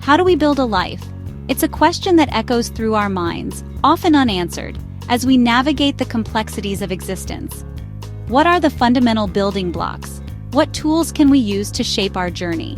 How do we build a life? It's a question that echoes through our minds, often unanswered, as we navigate the complexities of existence. What are the fundamental building blocks? What tools can we use to shape our journey?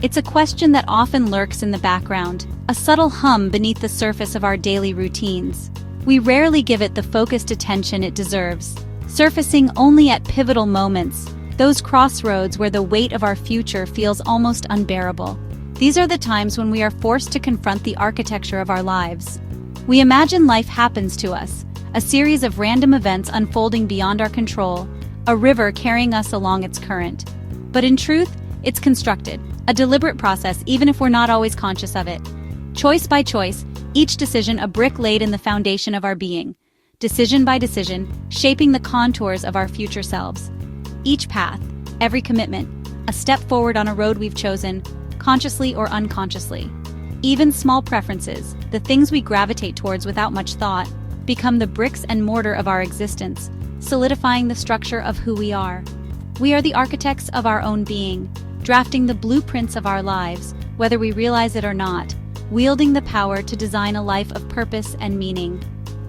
It's a question that often lurks in the background, a subtle hum beneath the surface of our daily routines. We rarely give it the focused attention it deserves, surfacing only at pivotal moments, those crossroads where the weight of our future feels almost unbearable. These are the times when we are forced to confront the architecture of our lives. We imagine life happens to us, a series of random events unfolding beyond our control, a river carrying us along its current. But in truth, it's constructed, a deliberate process even if we're not always conscious of it. Choice by choice, each decision a brick laid in the foundation of our being. Decision by decision, shaping the contours of our future selves. Each path, every commitment, a step forward on a road we've chosen, consciously or unconsciously. Even small preferences, the things we gravitate towards without much thought, become the bricks and mortar of our existence, solidifying the structure of who we are. We are the architects of our own being, drafting the blueprints of our lives, whether we realize it or not, wielding the power to design a life of purpose and meaning.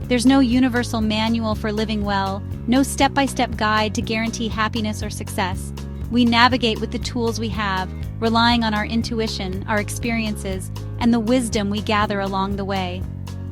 There's no universal manual for living well, no step-by-step guide to guarantee happiness or success. We navigate with the tools we have, relying on our intuition, our experiences, and the wisdom we gather along the way.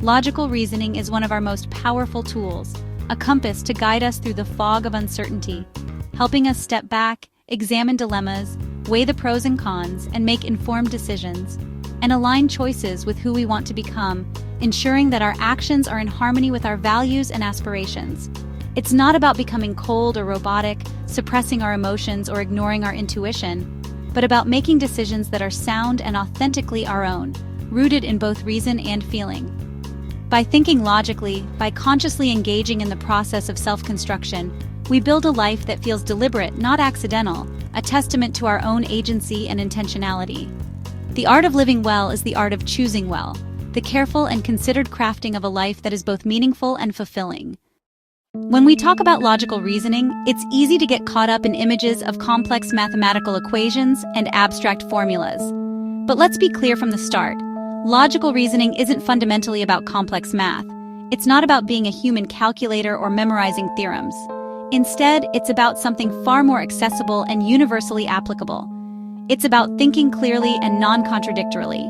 Logical reasoning is one of our most powerful tools, a compass to guide us through the fog of uncertainty, helping us step back, examine dilemmas, weigh the pros and cons, and make informed decisions, and align choices with who we want to become, ensuring that our actions are in harmony with our values and aspirations. It's not about becoming cold or robotic, suppressing our emotions or ignoring our intuition, but about making decisions that are sound and authentically our own, rooted in both reason and feeling. By thinking logically, by consciously engaging in the process of self-construction, we build a life that feels deliberate, not accidental, a testament to our own agency and intentionality. The art of living well is the art of choosing well, the careful and considered crafting of a life that is both meaningful and fulfilling. When we talk about logical reasoning, it's easy to get caught up in images of complex mathematical equations and abstract formulas. But let's be clear from the start. Logical reasoning isn't fundamentally about complex math. It's not about being a human calculator or memorizing theorems. Instead, it's about something far more accessible and universally applicable. It's about thinking clearly and non-contradictorily.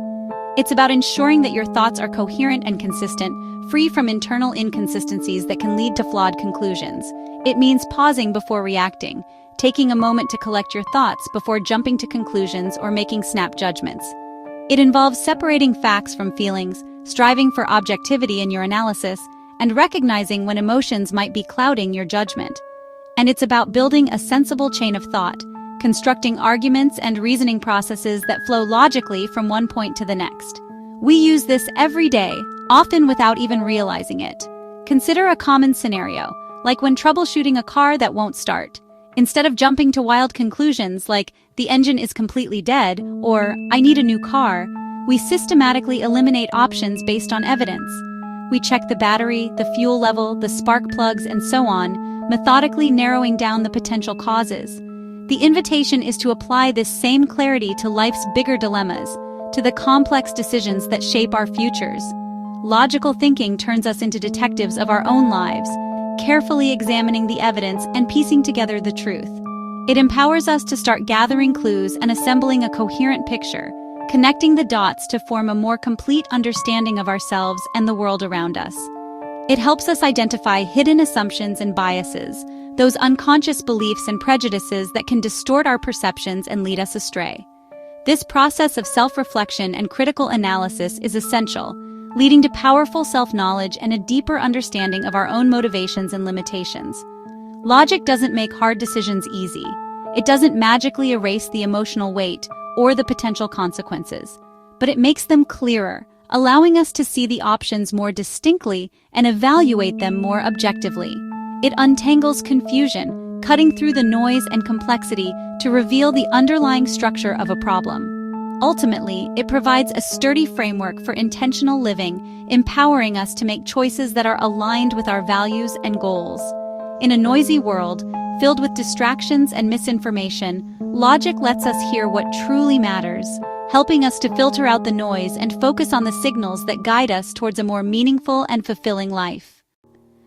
It's about ensuring that your thoughts are coherent and consistent, free from internal inconsistencies that can lead to flawed conclusions. It means pausing before reacting, taking a moment to collect your thoughts before jumping to conclusions or making snap judgments. It involves separating facts from feelings, striving for objectivity in your analysis, and recognizing when emotions might be clouding your judgment. And it's about building a sensible chain of thought, constructing arguments and reasoning processes that flow logically from one point to the next. We use this every day, often without even realizing it. Consider a common scenario, like when troubleshooting a car that won't start. Instead of jumping to wild conclusions like, the engine is completely dead, or, I need a new car, we systematically eliminate options based on evidence. We check the battery, the fuel level, the spark plugs, and so on, methodically narrowing down the potential causes. The invitation is to apply this same clarity to life's bigger dilemmas, to the complex decisions that shape our futures. Logical thinking turns us into detectives of our own lives, carefully examining the evidence and piecing together the truth. It empowers us to start gathering clues and assembling a coherent picture, connecting the dots to form a more complete understanding of ourselves and the world around us. It helps us identify hidden assumptions and biases, those unconscious beliefs and prejudices that can distort our perceptions and lead us astray. This process of self-reflection and critical analysis is essential, leading to powerful self-knowledge and a deeper understanding of our own motivations and limitations. Logic doesn't make hard decisions easy. It doesn't magically erase the emotional weight or the potential consequences, but it makes them clearer, allowing us to see the options more distinctly and evaluate them more objectively. It untangles confusion, cutting through the noise and complexity to reveal the underlying structure of a problem. Ultimately, it provides a sturdy framework for intentional living, empowering us to make choices that are aligned with our values and goals. In a noisy world, filled with distractions and misinformation, logic lets us hear what truly matters, helping us to filter out the noise and focus on the signals that guide us towards a more meaningful and fulfilling life.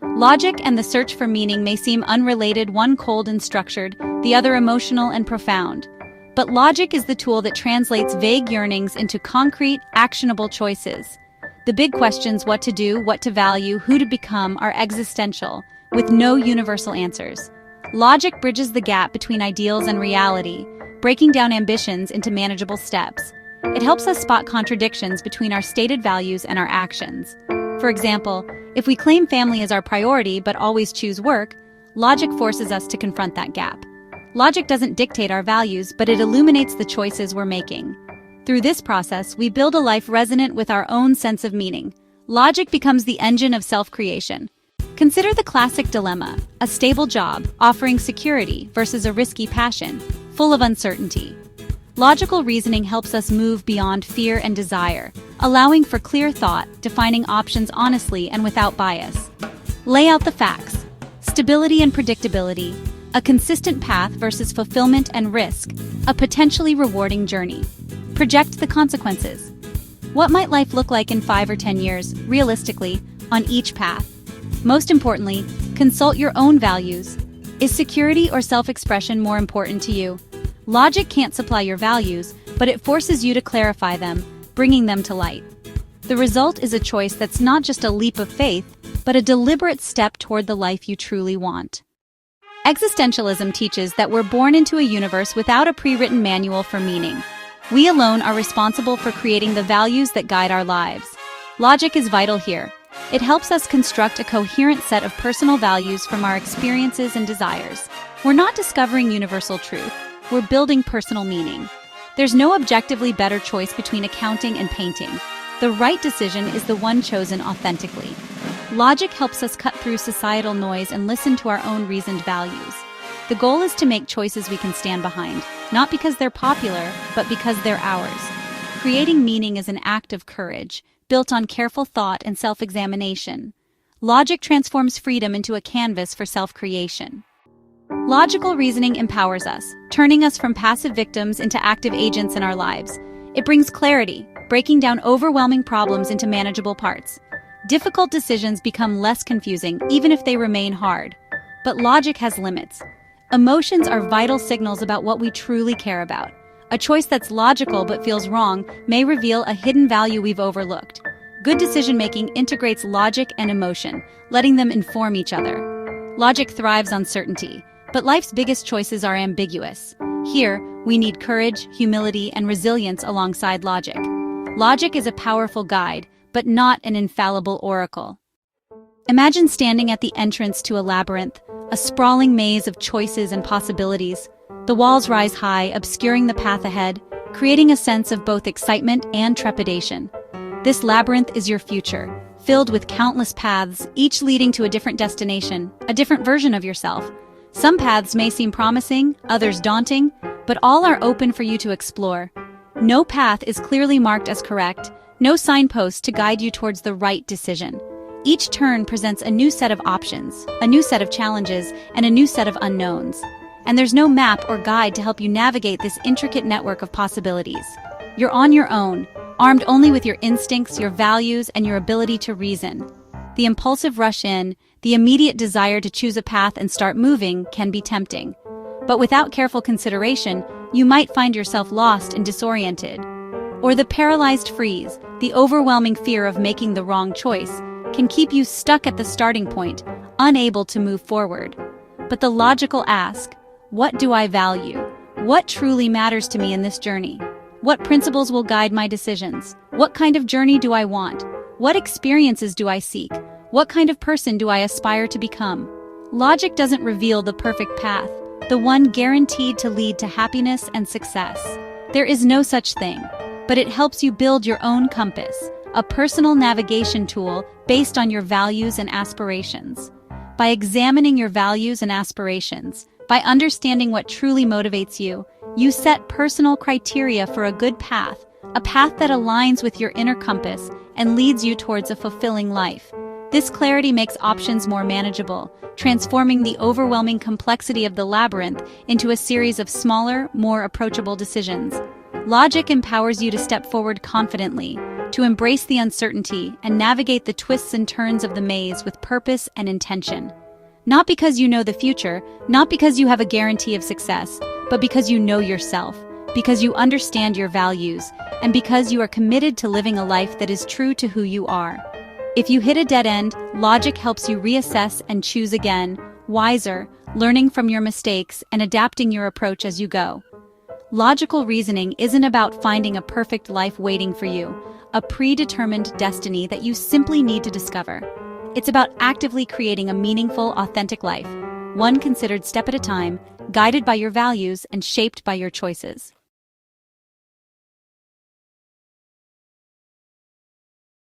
Logic and the search for meaning may seem unrelated, one cold and structured, the other emotional and profound. But logic is the tool that translates vague yearnings into concrete, actionable choices. The big questions, what to do, what to value, who to become, are existential, with no universal answers. Logic bridges the gap between ideals and reality, breaking down ambitions into manageable steps. It helps us spot contradictions between our stated values and our actions. For example, if we claim family as our priority but always choose work, logic forces us to confront that gap. Logic doesn't dictate our values, but it illuminates the choices we're making. Through this process, we build a life resonant with our own sense of meaning. Logic becomes the engine of self-creation. Consider the classic dilemma: a stable job offering security versus a risky passion, full of uncertainty. Logical reasoning helps us move beyond fear and desire, allowing for clear thought, defining options honestly and without bias. Lay out the facts: stability and predictability, a consistent path versus fulfillment and risk, a potentially rewarding journey. Project the consequences. What might life look like in 5 or 10 years, realistically, on each path? Most importantly, consult your own values. Is security or self-expression more important to you? Logic can't supply your values, but it forces you to clarify them, bringing them to light. The result is a choice that's not just a leap of faith, but a deliberate step toward the life you truly want. Existentialism teaches that we're born into a universe without a pre-written manual for meaning. We alone are responsible for creating the values that guide our lives. Logic is vital here. It helps us construct a coherent set of personal values from our experiences and desires. We're not discovering universal truth. We're building personal meaning. There's no objectively better choice between accounting and painting. The right decision is the one chosen authentically. Logic helps us cut through societal noise and listen to our own reasoned values. The goal is to make choices we can stand behind, not because they're popular, but because they're ours. Creating meaning is an act of courage, built on careful thought and self-examination. Logic transforms freedom into a canvas for self-creation. Logical reasoning empowers us, turning us from passive victims into active agents in our lives. It brings clarity, breaking down overwhelming problems into manageable parts. Difficult decisions become less confusing, even if they remain hard. But logic has limits. Emotions are vital signals about what we truly care about. A choice that's logical but feels wrong may reveal a hidden value we've overlooked. Good decision-making integrates logic and emotion, letting them inform each other. Logic thrives on certainty, but life's biggest choices are ambiguous. Here, we need courage, humility, and resilience alongside logic. Logic is a powerful guide, but not an infallible oracle. Imagine standing at the entrance to a labyrinth, a sprawling maze of choices and possibilities. The walls rise high, obscuring the path ahead, creating a sense of both excitement and trepidation. This labyrinth is your future, filled with countless paths, each leading to a different destination, a different version of yourself. Some paths may seem promising, others daunting, but all are open for you to explore. No path is clearly marked as correct, no signpost to guide you towards the right decision. Each turn presents a new set of options, a new set of challenges, and a new set of unknowns. And there's no map or guide to help you navigate this intricate network of possibilities. You're on your own, armed only with your instincts, your values, and your ability to reason. The impulsive rush in, the immediate desire to choose a path and start moving can be tempting. But without careful consideration, you might find yourself lost and disoriented. Or the paralyzed freeze, the overwhelming fear of making the wrong choice, can keep you stuck at the starting point, unable to move forward. But the logical ask, what do I value? What truly matters to me in this journey? What principles will guide my decisions? What kind of journey do I want? What experiences do I seek? What kind of person do I aspire to become? Logic doesn't reveal the perfect path, the one guaranteed to lead to happiness and success. There is no such thing, but it helps you build your own compass, a personal navigation tool based on your values and aspirations. By examining your values and aspirations, by understanding what truly motivates you, you set personal criteria for a good path, a path that aligns with your inner compass and leads you towards a fulfilling life. This clarity makes options more manageable, transforming the overwhelming complexity of the labyrinth into a series of smaller, more approachable decisions. Logic empowers you to step forward confidently, to embrace the uncertainty and navigate the twists and turns of the maze with purpose and intention. Not because you know the future, not because you have a guarantee of success, but because you know yourself, because you understand your values, and because you are committed to living a life that is true to who you are. If you hit a dead end, logic helps you reassess and choose again, wiser, learning from your mistakes and adapting your approach as you go. Logical reasoning isn't about finding a perfect life waiting for you, a predetermined destiny that you simply need to discover. It's about actively creating a meaningful, authentic life, one considered step at a time, guided by your values and shaped by your choices.